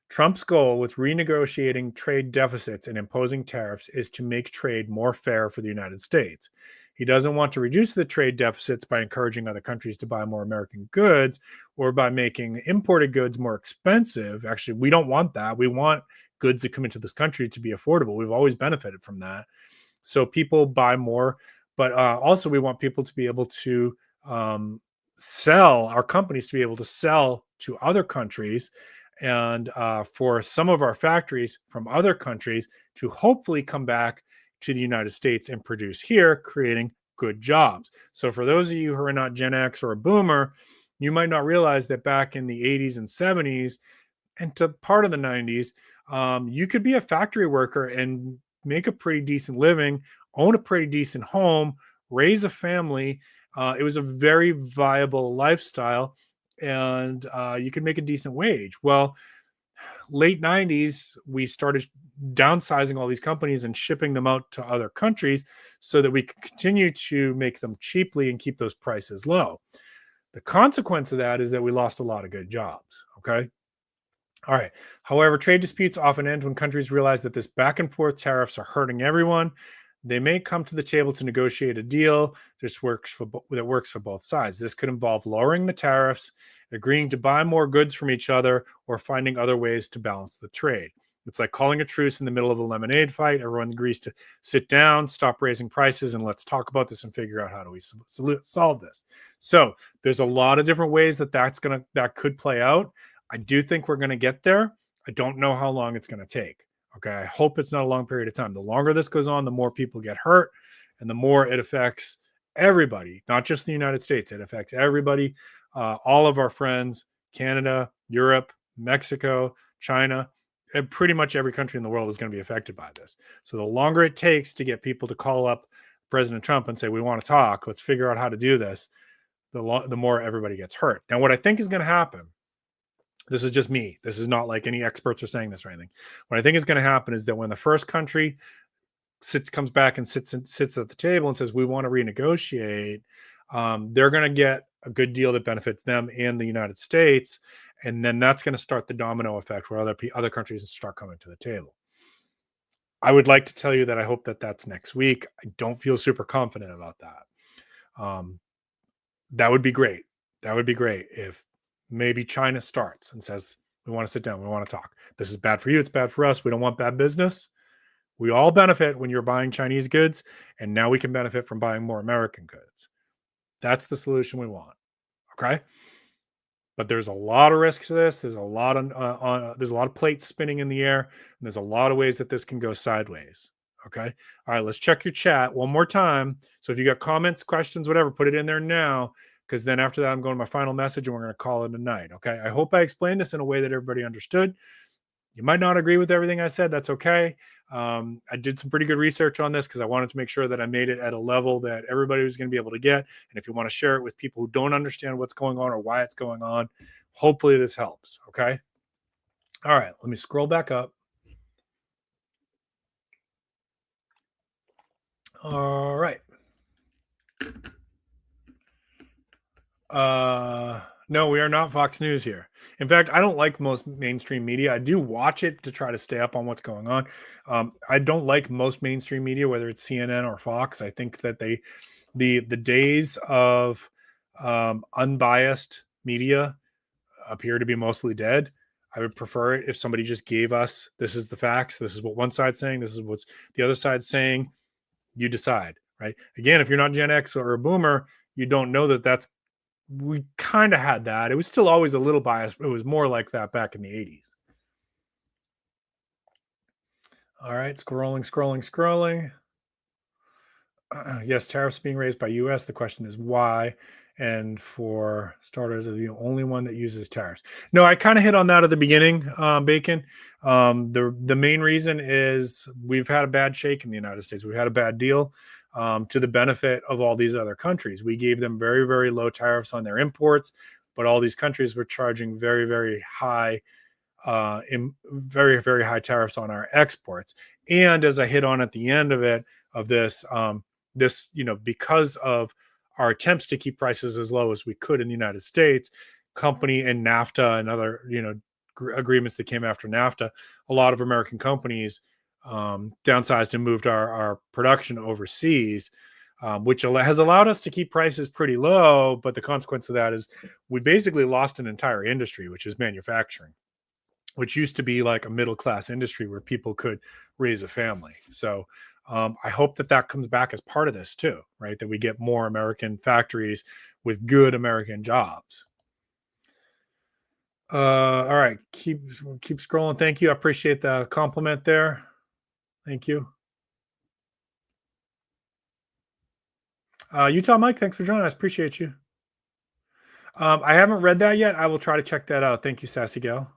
Trump's goal with renegotiating trade deficits and imposing tariffs is to make trade more fair for the United States. He doesn't want to reduce the trade deficits by encouraging other countries to buy more American goods or by making imported goods more expensive. Actually, we don't want that. We want goods that come into this country to be affordable. We've always benefited from that. So people buy more, but also we want people to be able to sell, our companies to be able to sell to other countries, and for some of our factories from other countries to hopefully come back to the United States and produce here, creating good jobs. So for those of you who are not Gen X or a boomer, you might not realize that back in the 80s and 70s and to part of the 90s, you could be a factory worker and make a pretty decent living, own a pretty decent home, raise a family. It was a very viable lifestyle, and you could make a decent wage. Well, late 90s, we started downsizing all these companies and shipping them out to other countries so that we could continue to make them cheaply and keep those prices low. The consequence of that is that we lost a lot of good jobs. Okay. All right. However, trade disputes often end when countries realize that this back and forth tariffs are hurting everyone. They may come to the table to negotiate a deal that works for both sides. This could involve lowering the tariffs, agreeing to buy more goods from each other, or finding other ways to balance the trade. It's like calling a truce in the middle of a lemonade fight. Everyone agrees to sit down, stop raising prices, and let's talk about this and figure out how do we solve this. So there's a lot of different ways that could play out. I do think we're going to get there. I don't know how long it's going to take. Okay, I hope it's not a long period of time. The longer this goes on, the more people get hurt, and the more it affects everybody, not just the United States. It affects everybody, all of our friends, Canada, Europe, Mexico, China, and pretty much every country in the world is going to be affected by this. So the longer it takes to get people to call up President Trump and say, we want to talk, let's figure out how to do this, the more everybody gets hurt. Now, what I think is going to happen, this is just me. This is not like any experts are saying this or anything. What I think is going to happen is that when the first country comes back and sits at the table and says, we want to renegotiate, they're going to get a good deal that benefits them and the United States. And then that's going to start the domino effect where other countries start coming to the table. I would like to tell you that I hope that that's next week. I don't feel super confident about that. That would be great. That would be great if maybe China starts and says, we want to sit down. We want to talk. This is bad for you. It's bad for us. We don't want bad business. We all benefit when you're buying Chinese goods, and now we can benefit from buying more American goods. That's the solution we want. Okay. But there's a lot of risk to this. There's a lot of plates spinning in the air, and there's a lot of ways that this can go sideways. Okay. All right. Let's check your chat one more time. So if you got comments, questions, whatever, put it in there now, because then after that, I'm going to my final message and we're going to call it a night. Okay. I hope I explained this in a way that everybody understood. You might not agree with everything I said. That's okay. I did some pretty good research on this because I wanted to make sure that I made it at a level that everybody was going to be able to get. And if you want to share it with people who don't understand what's going on or why it's going on, hopefully this helps. Okay. All right. Let me scroll back up. All right. No, we are not Fox News here. In fact, I don't like most mainstream media. I do watch it to try to stay up on what's going on. I don't like most mainstream media, whether it's CNN or Fox. I think that the days of unbiased media appear to be mostly dead. I would prefer it if somebody just gave us, this is the facts, this is what one side's saying, this is what's the other side's saying. You decide, right? Again, if you're not Gen X or a boomer, you don't know that we kind of had that. It was still always a little biased, but it was more like that back in the 80s. All right, scrolling. Yes, tariffs being raised by U.S. The question is why. And for starters, are the only one that uses tariffs? No, I kind of hit on that at the beginning, Bacon. The main reason is we've had a bad shake in the United States. We've had a bad deal to the benefit of all these other countries. We gave them very, very low tariffs on their imports, but all these countries were charging very, very high very, very high tariffs on our exports. And as I hit on at the end of this, because of our attempts to keep prices as low as we could in the United States, company and NAFTA and other, agreements that came after NAFTA, a lot of American companies downsized and moved our production overseas, which has allowed us to keep prices pretty low. But the consequence of that is we basically lost an entire industry, which is manufacturing, which used to be like a middle-class industry where people could raise a family. So I hope that comes back as part of this too, right? That we get more American factories with good American jobs. All right, keep scrolling. Thank you. I appreciate the compliment there. Thank you. Utah Mike, thanks for joining us. Appreciate you. I haven't read that yet. I will try to check that out. Thank you, Sassy Gal.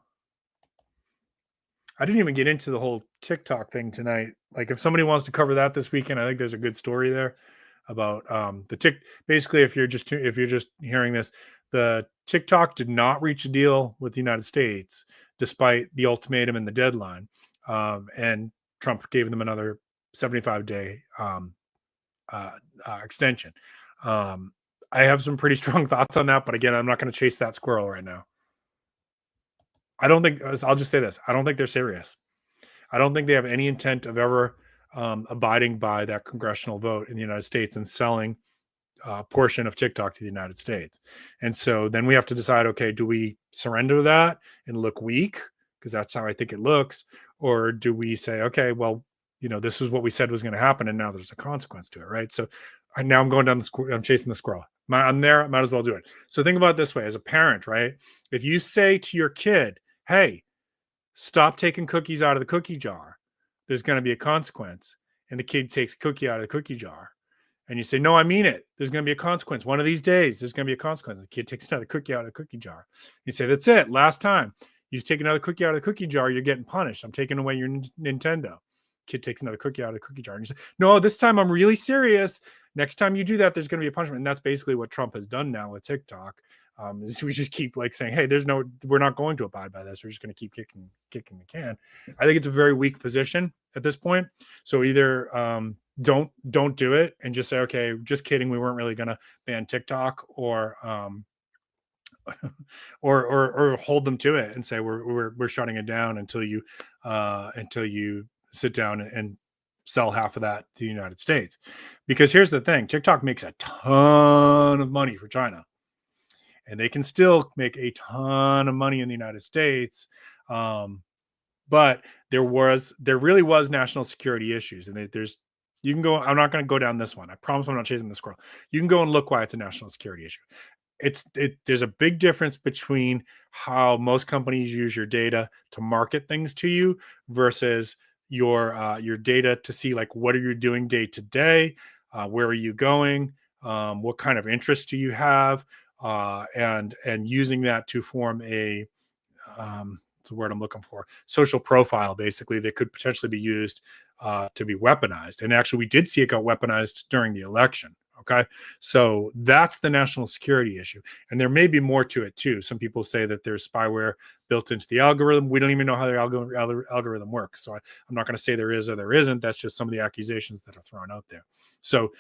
I didn't even get into the whole TikTok thing tonight. Like, if somebody wants to cover that this weekend, I think there's a good story there about basically, if you're just hearing this, the TikTok did not reach a deal with the United States despite the ultimatum and the deadline, and Trump gave them another 75-day extension. I have some pretty strong thoughts on that, but again, I'm not going to chase that squirrel right now. I'll just say this. I don't think they're serious. I don't think they have any intent of ever abiding by that congressional vote in the United States and selling a portion of TikTok to the United States. And so then we have to decide, okay, do we surrender that and look weak? Because that's how I think it looks. Or do we say, okay, well, this is what we said was going to happen, and now there's a consequence to it, right? So now I'm going down I'm chasing the squirrel. I'm there, I might as well do it. So think about it this way, as a parent, right? If you say to your kid, hey, stop taking cookies out of the cookie jar, there's going to be a consequence. And the kid takes a cookie out of the cookie jar. And you say, no, I mean it. There's going to be a consequence. One of these days, there's going to be a consequence. The kid takes another cookie out of the cookie jar. You say, that's it. Last time you take another cookie out of the cookie jar, you're getting punished. I'm taking away your Nintendo. Kid takes another cookie out of the cookie jar. And you say, no, this time I'm really serious. Next time you do that, there's going to be a punishment. And that's basically what Trump has done now with TikTok. Is we just keep saying, hey, we're not going to abide by this. We're just going to keep kicking the can. I think it's a very weak position at this point. So either don't do it and just say, okay, just kidding, we weren't really going to ban TikTok, or hold them to it and say we're shutting it down until you sit down and sell half of that to the United States. Because here's the thing, TikTok makes a ton of money for China. And they can still make a ton of money in the United States. But there really was national security issues. And you can go, I'm not going to go down this one. I promise I'm not chasing the squirrel. You can go and look why it's a national security issue. there's a big difference between how most companies use your data to market things to you versus your data to see like what are you doing day to day, where are you going, what kind of interests do you have, and using that to form a what's the word I'm looking for, social profile basically that could potentially be used to be weaponized. And actually, we did see it got weaponized during the election. Okay. So that's the national security issue. And there may be more to it too. Some people say that there's spyware built into the algorithm. We don't even know how the algorithm works. So I'm not going to say there is or there isn't. That's just some of the accusations that are thrown out there. So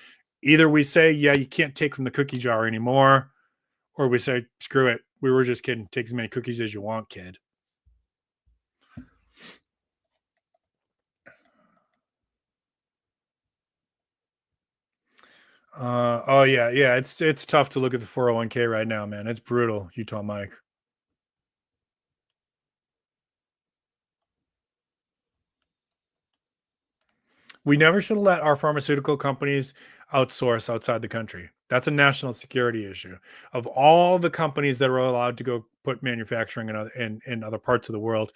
either we say, yeah, you can't take from the cookie jar anymore, or we say, screw it. We were just kidding. Take as many cookies as you want, kid. Oh yeah, it's tough to look at the 401k right now, man. It's brutal, Utah Mike. We never should have let our pharmaceutical companies outsource outside the country. That's a national security issue. Of all the companies that are allowed to go put manufacturing in other parts of the world,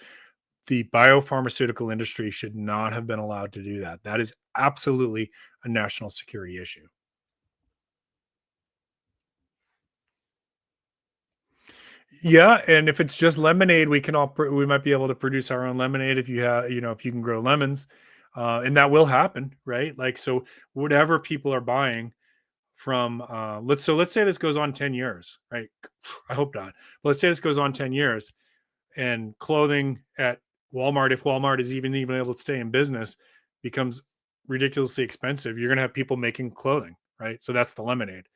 the biopharmaceutical industry should not have been allowed to do that. That is absolutely a national security issue. Yeah, and if it's just lemonade, we might be able to produce our own lemonade if you have, if you can grow lemons, and that will happen, right? Like, so whatever people are buying from, let's say this goes on 10 years, right? I hope not. But let's say this goes on 10 years, and clothing at Walmart, if Walmart is even able to stay in business, becomes ridiculously expensive. You're going to have people making clothing, right? So that's the lemonade,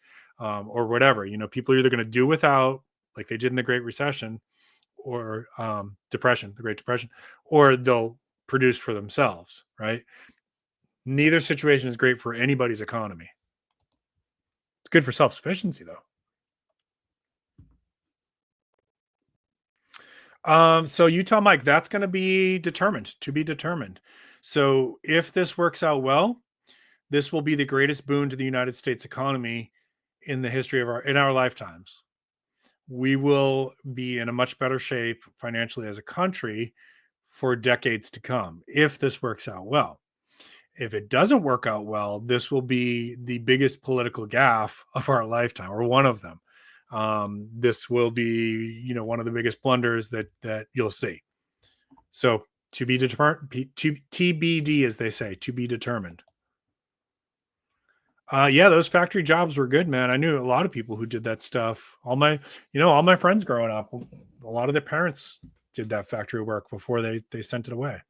or whatever. People are either going to do without, like they did in the Great Recession, or Depression, the Great Depression, or they'll produce for themselves, right? Neither situation is great for anybody's economy. It's good for self-sufficiency, though. So Utah Mike, that's going to be to be determined. So if this works out well, this will be the greatest boon to the United States economy in the history of our lifetimes. We will be in a much better shape financially as a country for decades to come if this works out well. If it doesn't work out well, this will be the biggest political gaffe of our lifetime, or one of them. This will be, one of the biggest blunders that you'll see. So to be determined, TBD, as they say, to be determined. Yeah, those factory jobs were good, man. I knew a lot of people who did that stuff. All my friends growing up, a lot of their parents did that factory work before they sent it away.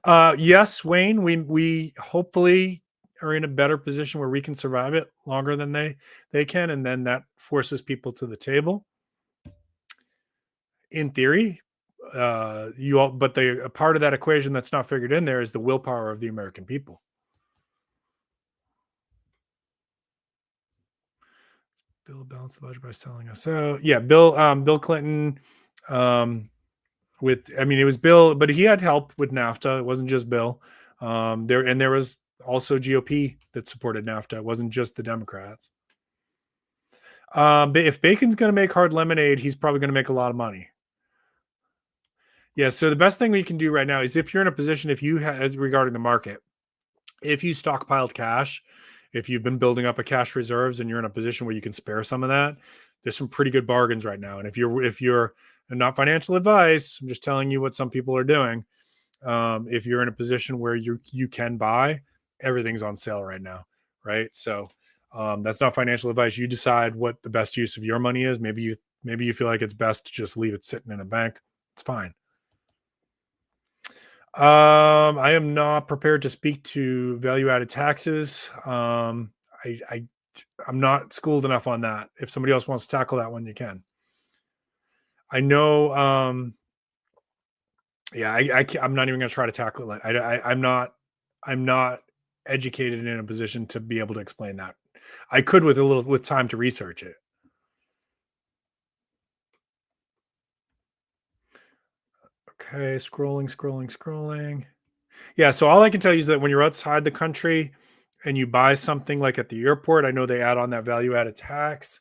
Yes, Wayne, we hopefully are in a better position where we can survive it longer than they can, and then that forces people to the table. In theory, but a part of that equation that's not figured in there is the willpower of the American people. Bill balanced the budget by selling us. So yeah, Bill Clinton, it was Bill, but he had help with NAFTA. It wasn't just Bill. There was also GOP that supported NAFTA. It wasn't just the Democrats. But if Bacon's going to make hard lemonade, he's probably going to make a lot of money. Yeah. So the best thing we can do right now is, if you're in a position, regarding the market, if you stockpiled cash, if you've been building up a cash reserves and you're in a position where you can spare some of that, there's some pretty good bargains right now. And if you're not financial advice, I'm just telling you what some people are doing. If you're in a position where you can buy, everything's on sale right now, right? So that's not financial advice. You decide what the best use of your money is. Maybe you feel like it's best to just leave it sitting in a bank. It's fine. I am not prepared to speak to value-added taxes. I'm not schooled enough on that. If somebody else wants to tackle that one, you can. I know. I'm not even going to try to tackle it. I'm not educated in a position to be able to explain that. I could with time to research it. Okay, scrolling. Yeah, so all I can tell you is that when you're outside the country and you buy something like at the airport, I know they add on that value-added tax.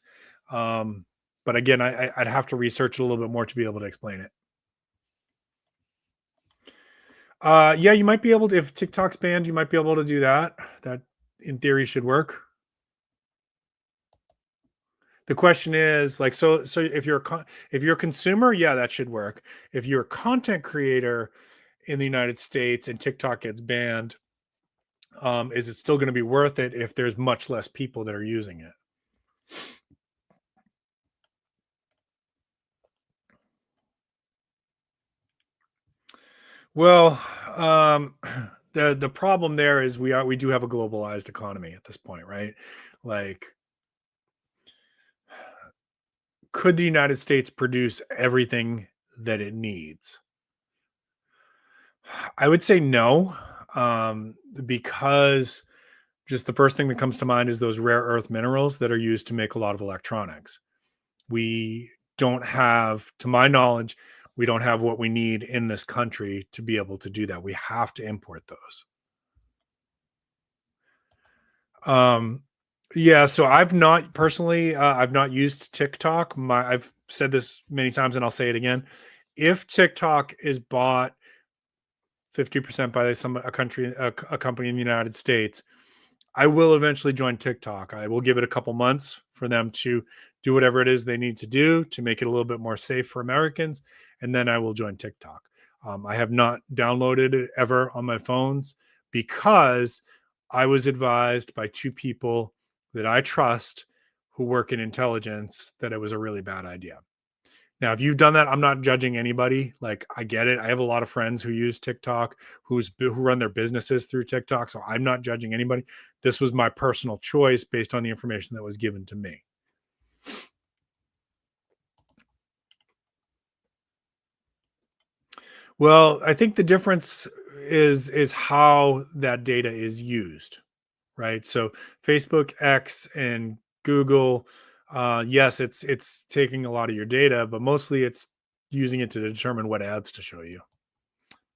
But again, I'd have to research it a little bit more to be able to explain it. Yeah, you might be able to, if TikTok's banned, you might be able to do that. That in theory should work. The question is like, so if you're a consumer, yeah, that should work. If you're a content creator in the United States and TikTok gets banned, is it still going to be worth it if there's much less people that are using it? Well, the problem there is we do have a globalized economy at this point, right? Like, could the United States produce everything that it needs? I would say no, because just the first thing that comes to mind is those rare earth minerals that are used to make a lot of electronics. We don't have, to my knowledge, we don't have what we need in this country to be able to do that. We have to import those. Yeah, so I've not personally, I've not used TikTok. I've said this many times and I'll say it again. If TikTok is bought 50% by a company in the United States, I will eventually join TikTok. I will give it a couple months for them to do whatever it is they need to do to make it a little bit more safe for Americans, and then I will join TikTok. I have not downloaded it ever on my phones because I was advised by two people that I trust who work in intelligence that it was a really bad idea. Now, if you've done that, I'm not judging anybody. Like, I get it. I have a lot of friends who use TikTok, who run their businesses through TikTok. So I'm not judging anybody. This was my personal choice based on the information that was given to me. Well, I think the difference is how that data is used, right? So Facebook, X, and Google, yes, it's taking a lot of your data, but mostly it's using it to determine what ads to show you.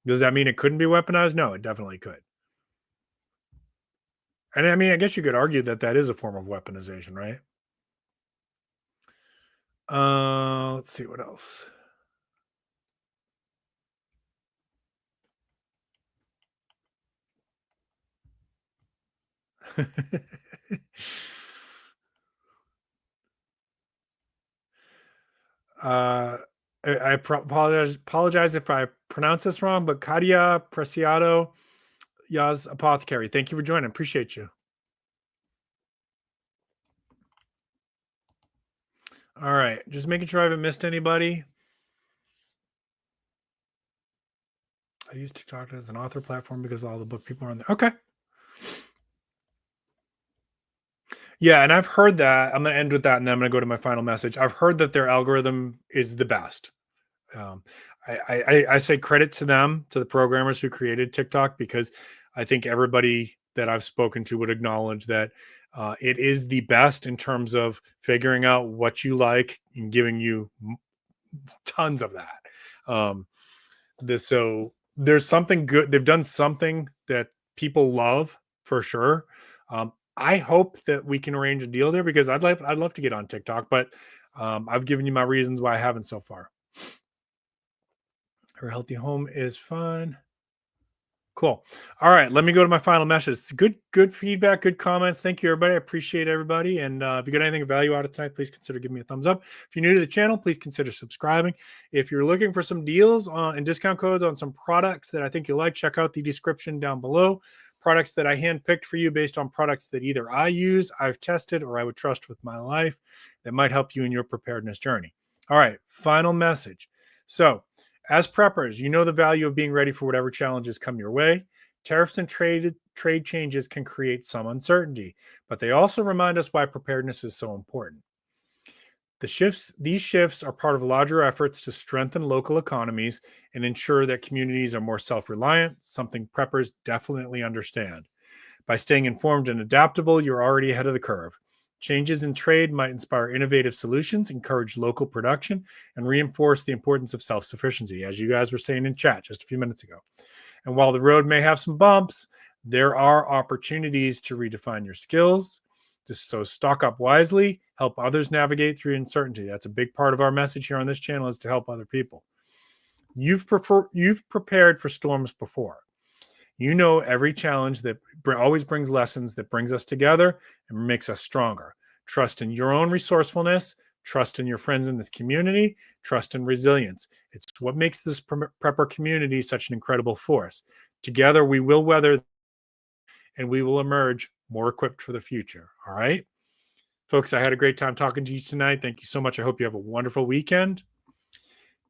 Does that mean it couldn't be weaponized? No, it definitely could. And I mean, I guess you could argue that that is a form of weaponization, right? Let's see what else. I apologize if I pronounce this wrong, but Kadia Preciado Yaz Apothecary. Thank you for joining. Appreciate you. All right. Just making sure I haven't missed anybody. I use TikTok as an author platform because all the book people are on there. Okay. Yeah, and I've heard that. I'm going to end with that, and then I'm going to go to my final message. I've heard that their algorithm is the best. I say credit to them, to the programmers who created TikTok, because I think everybody that I've spoken to would acknowledge that it is the best in terms of figuring out what you like and giving you tons of that. So there's something good. They've done something that people love for sure. I hope that we can arrange a deal there because I'd love to get on TikTok, but I've given you my reasons why I haven't so far. Her healthy home is fine. Cool. All right, let me go to my final message. Good feedback, good comments. Thank you, everybody. I appreciate everybody. And if you got anything of value out of tonight, please consider giving me a thumbs up. If you're new to the channel, please consider subscribing. If you're looking for some deals and discount codes on some products that I think you'll like, check out the description down below. Products that I handpicked for you based on products that either I use, I've tested, or I would trust with my life that might help you in your preparedness journey. All right, final message. So, as preppers, you know the value of being ready for whatever challenges come your way. Tariffs and trade changes can create some uncertainty, but they also remind us why preparedness is so important. These shifts are part of larger efforts to strengthen local economies and ensure that communities are more self-reliant, something preppers definitely understand. By staying informed and adaptable, you're already ahead of the curve. Changes in trade might inspire innovative solutions, encourage local production, and reinforce the importance of self-sufficiency, as you guys were saying in chat just a few minutes ago. And while the road may have some bumps, there are opportunities to redefine your skills, Just so stock up wisely, help others navigate through uncertainty. That's a big part of our message here on this channel, is to help other people. You've prepared for storms before. You know every challenge that always brings lessons that brings us together and makes us stronger. Trust in your own resourcefulness, trust in your friends in this community, trust in resilience. It's what makes this prepper community such an incredible force. Together, we will weather and we will emerge more equipped for the future. All right? Folks, I had a great time talking to you tonight. Thank you so much. I hope you have a wonderful weekend.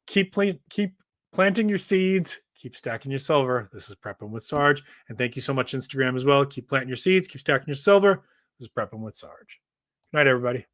Keep planting your seeds. Keep stacking your silver. This is Prepping with Sarge. And thank you so much, Instagram, as well. Keep planting your seeds. Keep stacking your silver. This is Prepping with Sarge. Good night, everybody.